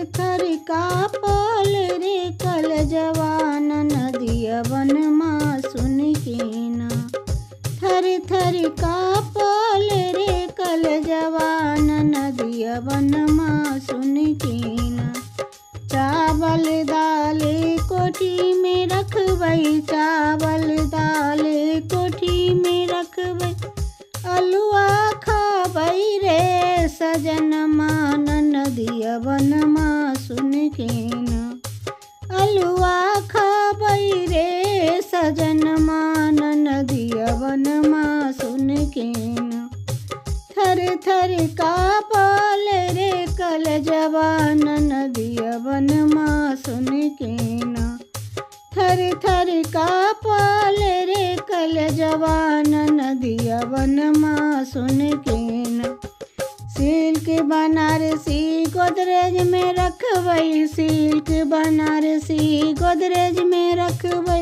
थर कापल रे कल जवान नदिया वनमा सुन के ना। थर थर कापल रे कल जवान नदिया वनमा सुन के ना। चावल दाल कोठी में रखबै, चावल दाल कोठी में रखबै, अलुआ खाबै रे सजनमा नदिया वनमा सुन के ना। अलुआ खाबै रे सजनमा नदिया वनमा सुन के ना। थर थर कापल रे कल जवान नदिया वनमा सुन के ना। थर थर कापल रे कल जवान नदिया वनमा सुन के ना। सिल्क बनारसी गोदरेज में रखबै, सिल्क बनारसी गोदरेज में रखबै,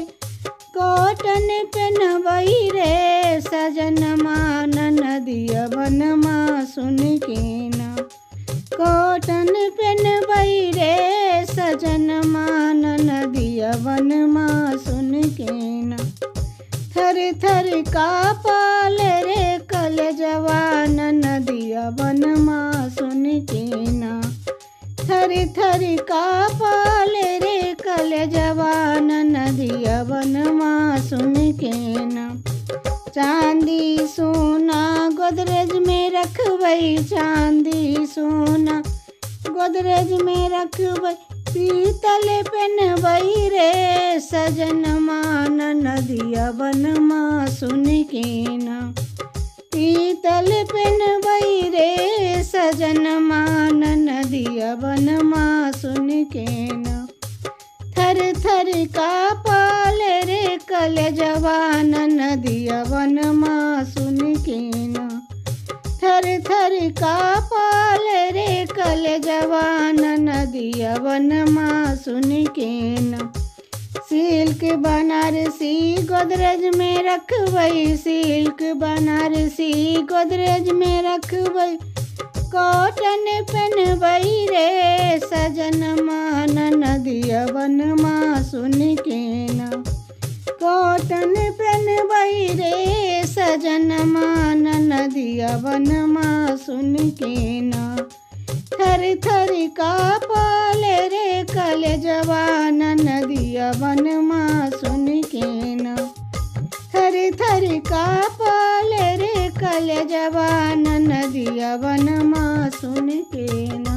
कॉटन पहनबै रे सजनमा नदिया वनमा सुन के ना। कॉटन पहनबै रे सजनमा नदिया वनमा सुन के ना। थर थर कापल रे कल जवान नदिया वनमा सुन के ना। थर थर कापल रे कल जवान नदिया वनमा सुन के ना। चांदी सोना गोदरेज में रखबै, चांदी सोना गोदरेज में रखबै, पीतल पहनबै रे सजनमा नदिया वनमा सुन के ना। पीतल पहनबै रे सजनमा नदिया वनमा सुन के ना। थर थर कापल रे कल जवान नदिया वनमा सुन के ना। थर थर कापल रे कल जवान नदिया वनमा सुन के ना। सिल्क बनारसी गोदरेज में रखबै, सिल्क बनारसी गोदरेज में रखबै, कॉटन पहनबै रे सजनमा नदिया वनमा सुन के ना। कॉटन पहनबै रे सजनमा नदिया वनमा सुन के ना। थर थर कापल रे कल जवान नदिया वनमा सुन के ना। थर थर कापल रे कल जवान नदिया वनमा सुन के ना।